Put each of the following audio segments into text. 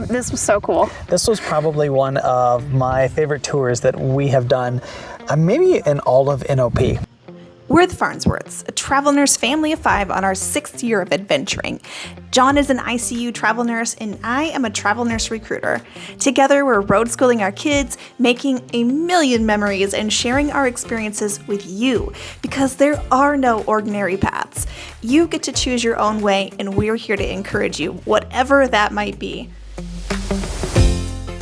This was so cool. This was probably one of my favorite tours that we have done, maybe in all of NOP. We're the Farnsworths, a travel nurse family of 5 on our 6th year of adventuring. John is an ICU travel nurse, and I am a travel nurse recruiter. Together, we're road schooling our kids, making a million memories, and sharing our experiences with you, because there are no ordinary paths. You get to choose your own way, and we're here to encourage you, whatever that might be.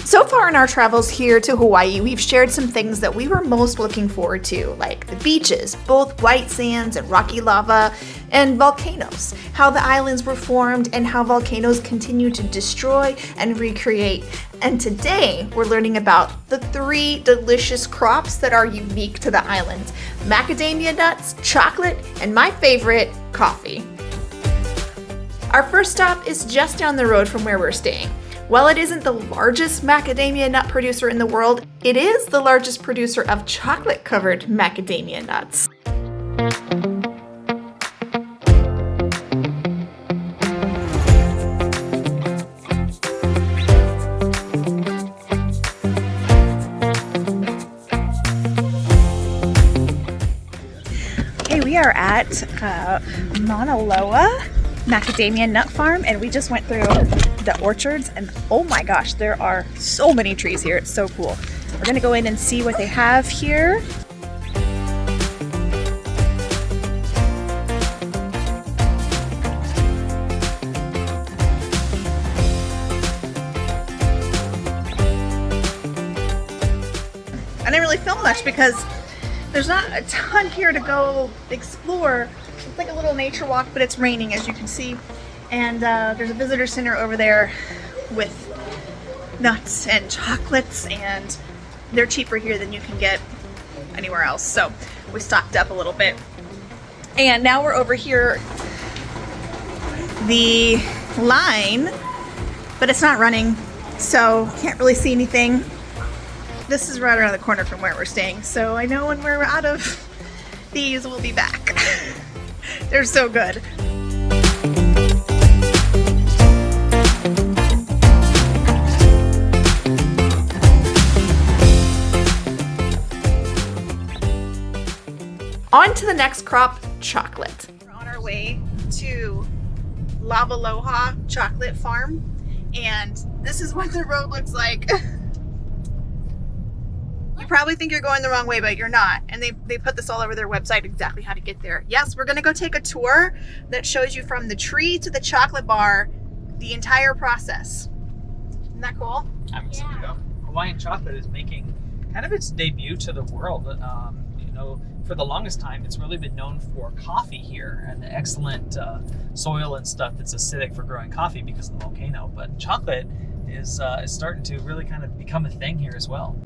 So far in our travels here to Hawaii, we've shared some things that we were most looking forward to, like the beaches, both white sands and rocky lava, and volcanoes, how the islands were formed and how volcanoes continue to destroy and recreate. And today we're learning about the 3 delicious crops that are unique to the islands: macadamia nuts, chocolate, and my favorite, coffee. Our first stop is just down the road from where we're staying. While it isn't the largest macadamia nut producer in the world, it is the largest producer of chocolate-covered macadamia nuts. Okay, we are at Mauna Loa Macadamia Nut Farm, and we just went through the orchards, and oh my gosh, there are so many trees here. It's so cool. We're gonna go in and see what they have here. I didn't really film much because there's not a ton here to go explore. It's like a little nature walk, but it's raining, as you can see. And there's a visitor center over there with nuts and chocolates, and they're cheaper here than you can get anywhere else. So we stocked up a little bit. And now we're over here, the line, but it's not running, so can't really see anything. This is right around the corner from where we're staying, so I know when we're out of these, we'll be back. They're so good. On to the next crop, chocolate. We're on our way to Lavaloha Chocolate Farm, and this is what the road looks like. You probably think you're going the wrong way, but you're not. And they put this all over their website, exactly how to get there. Yes, we're gonna go take a tour that shows you from the tree to the chocolate bar, the entire process. Isn't that cool? Yeah. Hawaiian chocolate is making kind of its debut to the world. You know, for the longest time, it's really been known for coffee here and the excellent soil and stuff that's acidic for growing coffee because of the volcano. But chocolate is starting to really kind of become a thing here as well.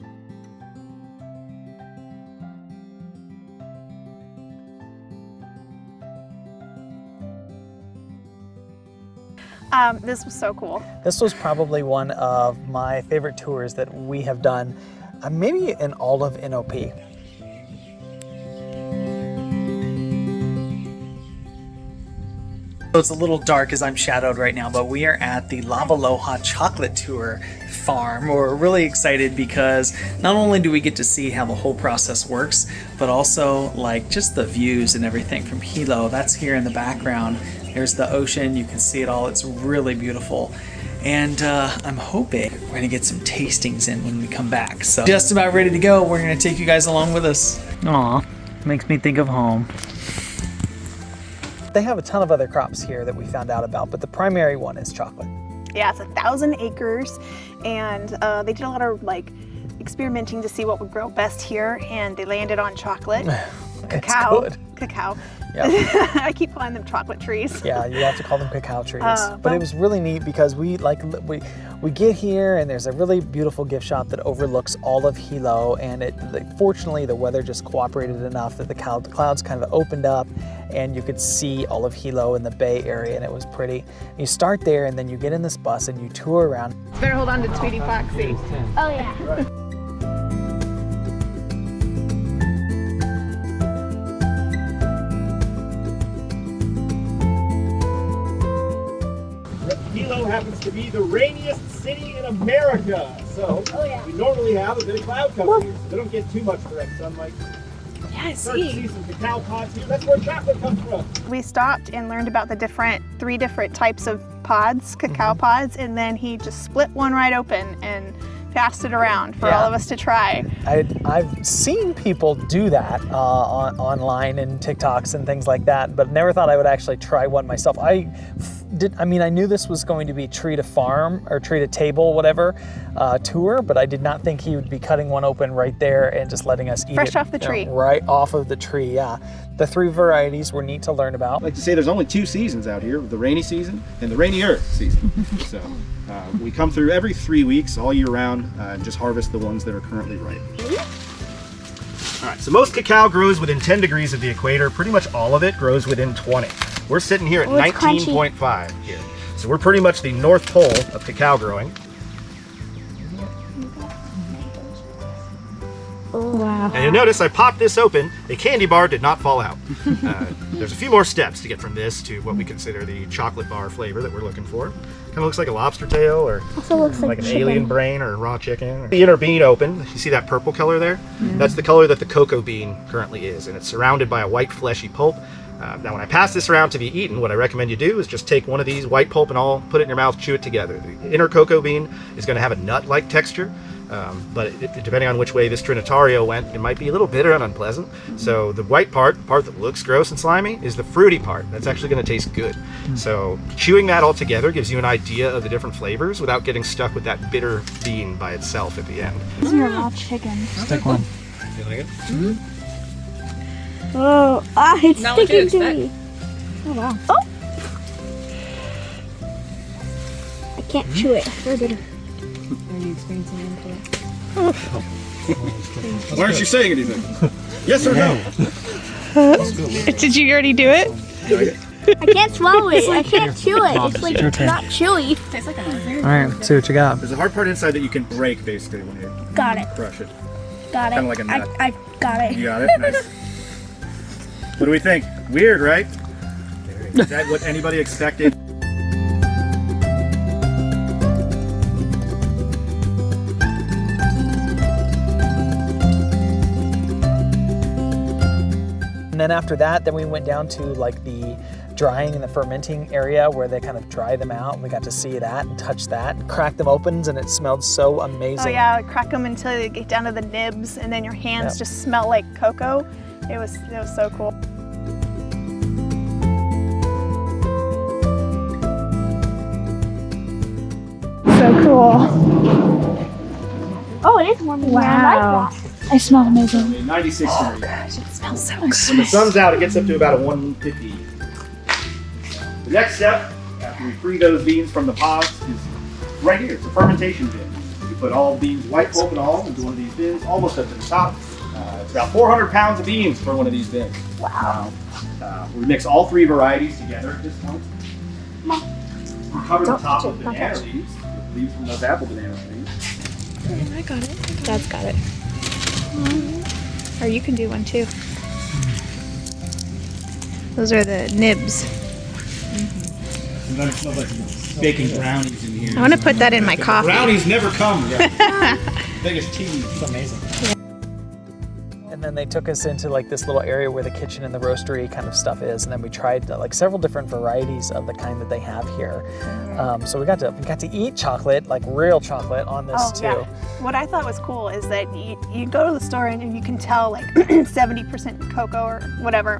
This was so cool. This was probably one of my favorite tours that we have done, maybe in all of NOP. So it's a little dark as I'm shadowed right now, but we are at the Lavaloha Chocolate Tour farm. We're really excited because not only do we get to see how the whole process works, but also like just the views and everything from Hilo. That's here in the background. There's the ocean, you can see it all. It's really beautiful. And I'm hoping we're gonna get some tastings in when we come back. So just about ready to go. We're gonna take you guys along with us. Aw, makes me think of home. They have a ton of other crops here that we found out about, but the primary one is chocolate. Yeah, it's 1,000 acres, and they did a lot of like experimenting to see what would grow best here, and they landed on chocolate. Cacao. It's good. Cacao. Yep. I keep calling them chocolate trees. Yeah, you have to call them cacao trees. But it was really neat because we get here and there's a really beautiful gift shop that overlooks all of Hilo, and fortunately the weather just cooperated enough that the clouds kind of opened up and you could see all of Hilo in the Bay Area, and it was pretty. You start there and then you get in this bus and you tour around. Better hold on to Tweety Foxy. Oh yeah. Hilo happens to be the rainiest city in America. So we normally have a bit of cloud cover here, so they don't get too much direct sunlight. Yeah, I Start to see some cacao pods here. That's where chocolate comes from. We stopped and learned about the three different types of pods, cacao pods, and then he just split one right open and passed it around for all of us to try. I've seen people do that online and TikToks and things like that, but never thought I would actually try one myself. I knew this was going to be tree to farm or tree to table, whatever, tour, but I did not think he would be cutting one open right there and just letting us eat it. Fresh off the tree. Right off of the tree, yeah. The 3 varieties were neat to learn about. I like to say there's only 2 seasons out here, the rainy season and the rainier season. So we come through every 3 weeks all year round and just harvest the ones that are currently ripe. All right, so most cacao grows within 10 degrees of the equator. Pretty much all of it grows within 20. We're sitting here at 19.5 here. So we're pretty much the North Pole of cacao growing. Oh, wow. And you'll notice I popped this open. A candy bar did not fall out. There's a few more steps to get from this to what we consider the chocolate bar flavor that we're looking for. Kind of looks like a lobster tail or Also looks like an chicken. alien brain or raw chicken. The inner bean open. You see that purple color there? That's the color that the cocoa bean currently is, and it's surrounded by a white fleshy pulp. Now when I pass this around to be eaten, what I recommend you do is just take one of these white pulp and all, put it in your mouth, chew it together. The inner cocoa bean is going to have a nut-like texture, but depending on which way this Trinitario went, it might be a little bitter and unpleasant. So the white part, the part that looks gross and slimy, is the fruity part. That's actually going to taste good. So chewing that all together gives you an idea of the different flavors without getting stuck with that bitter bean by itself at the end. This is your raw chicken. Stick one. You like it? Oh, it's Not what you sticking to expect. me. Oh, wow. Oh! I can't chew it. It's very bitter. Are you experiencing anything? Why aren't you saying anything? Yes or no? Did you already do it? I can't swallow it. I can't chew it. It's like your turn. not chewy. Tastes like a All right, see what you got. There's a hard part inside that you can break basically when you Got it. crush it. Got it. Kinda like a nut. I got it. You got it? Nice. What do we think? Weird, right? Is that what anybody expected? And then after that, then we went down to like the drying and the fermenting area where they kind of dry them out. And we got to see that and touch that and crack them open, and it smelled so amazing. Oh yeah, crack them until they get down to the nibs, and then your hands just smell like cocoa. It was so cool. So cool. Oh, it is warm in here. I like that. I smell amazing. 96 degrees. It smells so When the sun's out, it gets up to about a 150. The next step, after we free those beans from the pods, is right here. It's a fermentation bin. You put all beans, white pulp and all, into one of these bins, almost up to the top. It's about 400 pounds of beans for one of these bins. Wow. We mix all 3 varieties together at this point. We cover the top with banana leaves from those apple banana trees. I got it. Dad's got it. Or you can do one too. Those are the nibs. And then it smells like baking brownies in here. I want to put that in my coffee. Brownies never come. Biggest tease. It's amazing. And then they took us into like this little area where the kitchen and the roastery kind of stuff is, and then we tried like several different varieties of the kind that they have here. So we got to eat chocolate, like real chocolate, on this too. Yeah. What I thought was cool is that you go to the store and you can tell like 70% cocoa or whatever,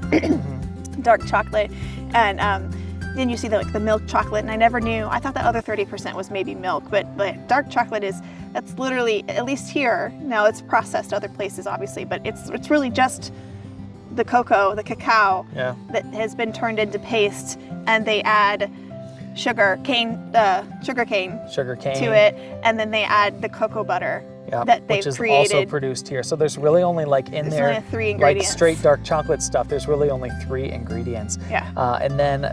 dark chocolate, and then you see the milk chocolate, and I never knew. I thought the other 30% was maybe milk, but dark chocolate that's literally, at least here, now it's processed other places obviously, but it's really just the cocoa, the cacao that has been turned into paste, and they add sugar cane to it, and then they add the cocoa butter that they've which is created. also produced here. So there's really only like in There's there, only 3 like ingredients. straight dark chocolate stuff, there's really only 3 ingredients. Yeah. And then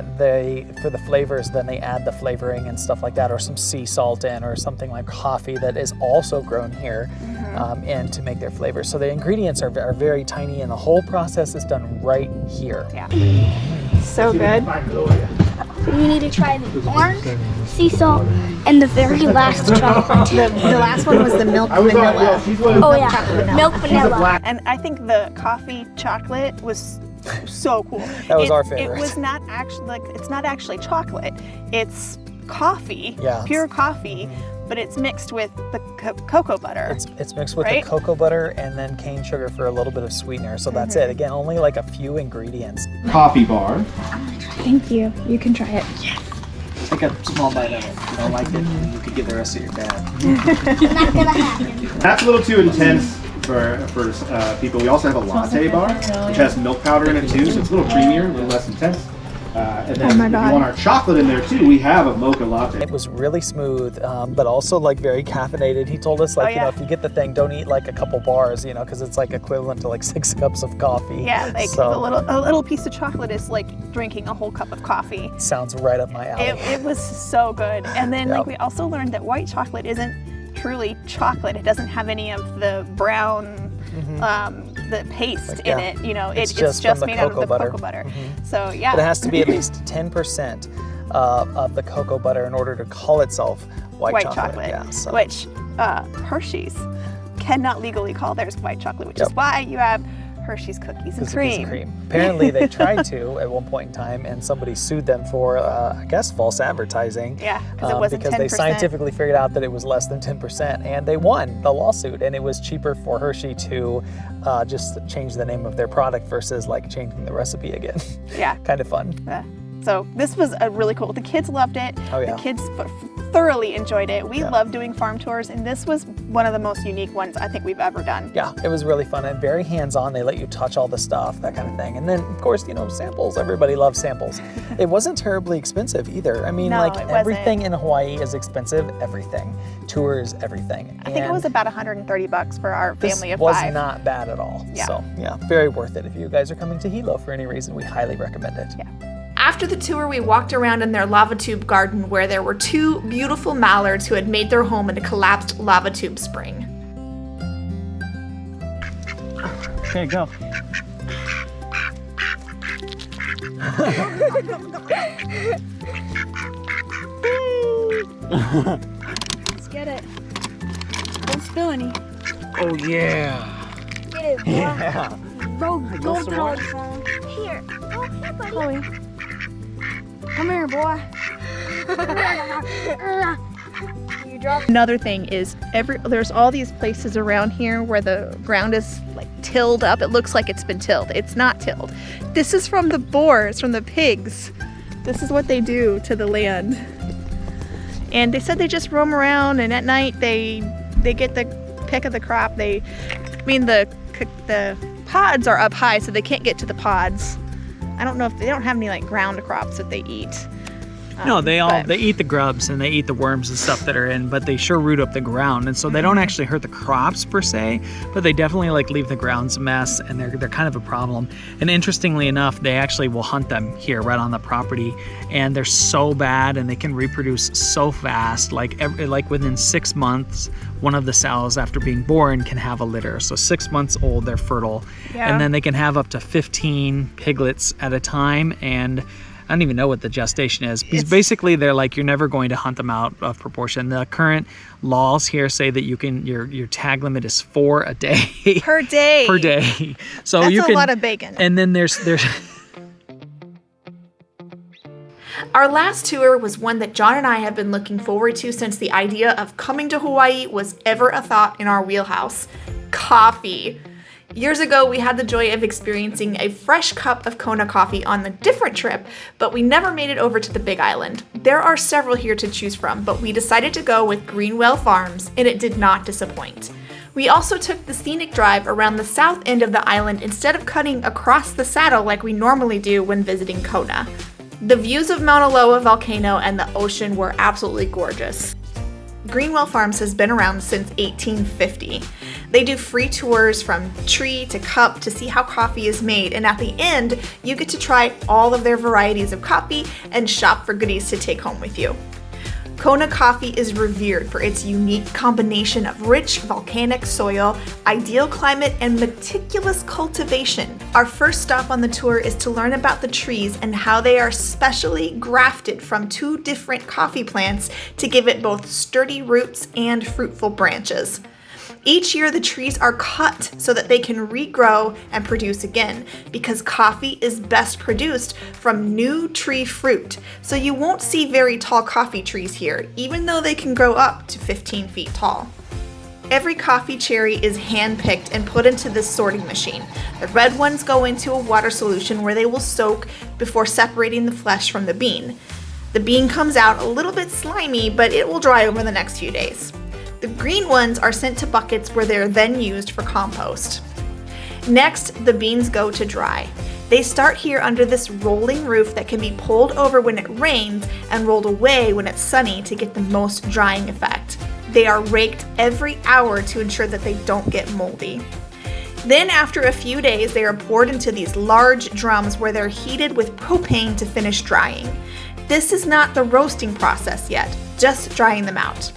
for the flavors, then they add the flavoring and stuff like that, or some sea salt in, or something like coffee that is also grown here, and to make their flavors. So the ingredients are very tiny, and the whole process is done right here. Yeah. So good. You need to try the orange, sea salt, and the very last chocolate. The last one was the milk vanilla. Oh yeah, milk vanilla. And I think the coffee chocolate was so cool. That was our favorite. It was not actually it's not actually chocolate. It's coffee, Yeah. pure coffee, but it's mixed with the cocoa butter. It's mixed with Right? the cocoa butter and then cane sugar for a little bit of sweetener. So that's it. Again, only like a few ingredients. Coffee bar. Thank you. You can try it. Take a small bite of it. If you don't like it, then you could give the rest to your dad. Not gonna happen. That's a little too intense for people. We also have a latte bar, which has milk powder in it too, so it's a little creamier, a little less intense. And then if you want our chocolate in there too, we have a mocha latte. It was really smooth, but also like very caffeinated. He told us like, you know, if you get the thing, don't eat like a couple bars, you know, because it's like equivalent to like 6 cups of coffee. Yeah, like So- a little piece of chocolate is like drinking a whole cup of coffee. Sounds right up my alley. It was so good. And then Yep. like we also learned that white chocolate isn't truly chocolate. It doesn't have any of the brown the paste in yeah. it. You know, It's it's just just from the made out of cocoa the butter. cocoa butter. So yeah. But it has to be at least 10% of the cocoa butter in order to call itself white chocolate. Yeah, so. Which Hershey's cannot legally call theirs white chocolate, which is why you have Hershey's cookies and cream. Apparently they tried to at one point in time, and somebody sued them for, I guess, false advertising. Yeah, because it wasn't because 10%. they scientifically figured out that it was less than 10%, and they won the lawsuit. And it was cheaper for Hershey to just change the name of their product versus like changing the recipe again. Yeah. Kind of fun. So this was a really cool. The kids loved it. Oh, yeah. The kids thoroughly enjoyed it. We love doing farm tours, and this was one of the most unique ones I think we've ever done. Yeah, it was really fun and very hands-on. They let you touch all the stuff, that kind of thing. And then, of course, you know, samples. Everybody loves samples. It wasn't terribly expensive either. I mean, No, like it wasn't. everything in Hawaii is expensive. Everything. Tours, everything. I think it was about $130 for our family of This was 5. not bad at all. Yeah. So, yeah, very worth it. If you guys are coming to Hilo for any reason, we highly recommend it. Yeah. After the tour, we walked around in their lava tube garden where there were 2 beautiful mallards who had made their home in a collapsed lava tube spring. Okay, go. Let's get it. Don't spill any. Oh, yeah. Get it, boy. Yeah. Bro, gold power. Here. Oh, here, buddy. Chloe. Come here, boy. You dropped. Another thing is there's all these places around here where the ground is like tilled up. It looks like it's been tilled. It's not tilled. This is from the boars, from the pigs. This is what they do to the land. And they said they just roam around, and at night they get the pick of the crop. The pods are up high, so they can't get to the pods. I don't know if they don't have any like ground crops that they eat. No, they but- eat the grubs and they eat the worms and stuff that are in, but they sure root up the ground, and so they don't actually hurt the crops per se, but they definitely like leave the grounds a mess, and they're kind of a problem. And interestingly enough, they actually will hunt them here right on the property, and they're so bad, and they can reproduce so fast. Like within 6 months, one of the sows after being born can have a litter. So 6 months old, they're fertile, and then they can have up to 15 piglets at a time, and I don't even know what the gestation is. Because basically, they're like, you're never going to hunt them out of proportion. The current laws here say that you can your tag limit is 4 a day. Per day. Per day. So That's you a can, lot of bacon. And then there's Our last tour was one that John and I have been looking forward to since the idea of coming to Hawaii was ever a thought in our wheelhouse. Coffee. Years ago, we had the joy of experiencing a fresh cup of Kona coffee on a different trip, but we never made it over to the Big Island. There are several here to choose from, but we decided to go with Greenwell Farms, and it did not disappoint. We also took the scenic drive around the south end of the island instead of cutting across the saddle like we normally do when visiting Kona. The views of Mauna Loa volcano and the ocean were absolutely gorgeous. Greenwell Farms has been around since 1850. They do free tours from tree to cup to see how coffee is made, and at the end, you get to try all of their varieties of coffee and shop for goodies to take home with you. Kona coffee is revered for its unique combination of rich volcanic soil, ideal climate, and meticulous cultivation. Our first stop on the tour is to learn about the trees and how they are specially grafted from 2 different coffee plants to give it both sturdy roots and fruitful branches. Each year, the trees are cut so that they can regrow and produce again, because coffee is best produced from new tree fruit. So you won't see very tall coffee trees here, even though they can grow up to 15 feet tall. Every coffee cherry is hand-picked and put into this sorting machine. The red ones go into a water solution where they will soak before separating the flesh from the bean. The bean comes out a little bit slimy, but it will dry over the next few days. The green ones are sent to buckets where they are then used for compost. Next, the beans go to dry. They start here under this rolling roof that can be pulled over when it rains and rolled away when it's sunny to get the most drying effect. They are raked every hour to ensure that they don't get moldy. Then after a few days, they are poured into these large drums where they're heated with propane to finish drying. This is not the roasting process yet, just drying them out.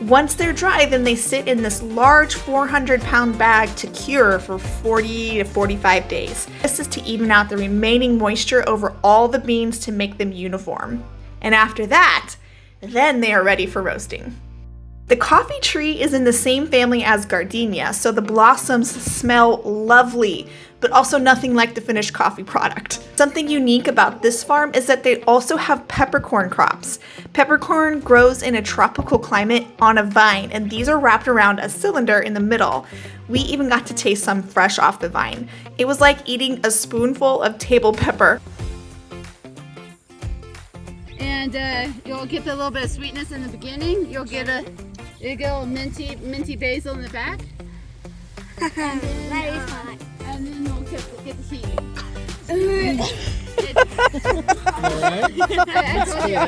Once they're dry, then they sit in this large 400-pound bag to cure for 40 to 45 days. This is to even out the remaining moisture over all the beans to make them uniform. And after that, then they are ready for roasting. The coffee tree is in the same family as gardenia, so the blossoms smell lovely, but also nothing like the finished coffee product. Something unique about this farm is that they also have peppercorn crops. Peppercorn grows in a tropical climate on a vine, and these are wrapped around a cylinder in the middle. We even got to taste some fresh off the vine. It was like eating a spoonful of table pepper. And you'll get the little bit of sweetness in the beginning. You'll get a minty basil in the back. And then, That is hot. and then you'll get the heat. I told you.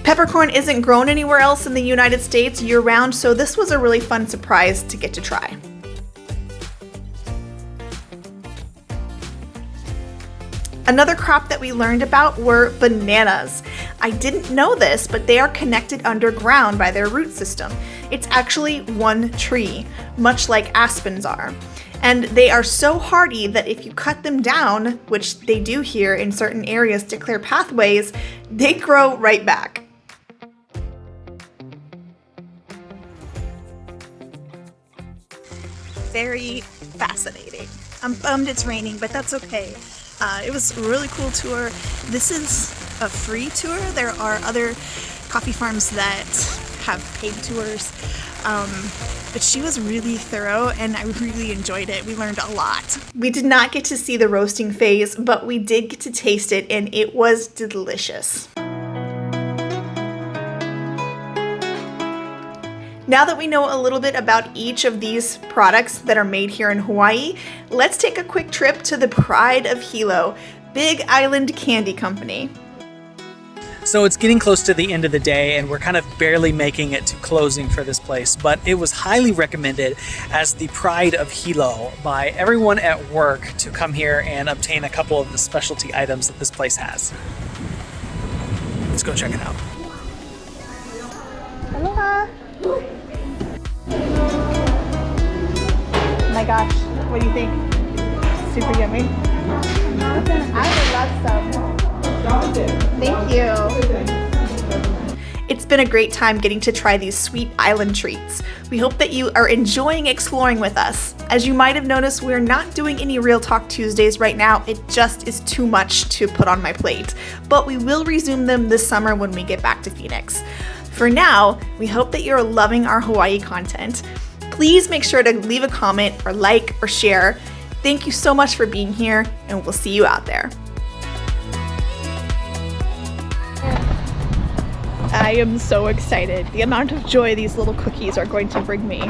Peppercorn isn't grown anywhere else in the United States year-round, so this was a really fun surprise to get to try. Another crop that we learned about were bananas. I didn't know this, but they are connected underground by their root system. It's actually one tree, much like aspens are. And they are so hardy that if you cut them down, which they do here in certain areas to clear pathways, they grow right back. Very fascinating. I'm bummed it's raining, but that's okay. It was a really cool tour. This is a free tour. There are other coffee farms that have paid tours, but she was really thorough and I really enjoyed it. We learned a lot. We did not get to see the roasting phase, but we did get to taste it, and it was delicious. Now that we know a little bit about each of these products that are made here in Hawaii, let's take a quick trip to the pride of Hilo, Big Island Candy Company. So it's getting close to the end of the day and we're kind of barely making it to closing for this place, but it was highly recommended as the pride of Hilo by everyone at work to come here and obtain a couple of the specialty items that this place has. Let's go check it out. Aloha! Oh my gosh, what do you think? Super yummy? I would love some. Thank you. It's been a great time getting to try these sweet island treats. We hope that you are enjoying exploring with us. As you might have noticed, we're not doing any Real Talk Tuesdays right now. It just is too much to put on my plate. But we will resume them this summer when we get back to Phoenix. For now, we hope that you're loving our Hawaii content. Please make sure to leave a comment or like or share. Thank you so much for being here, and we'll see you out there. I am so excited. The amount of joy these little cookies are going to bring me.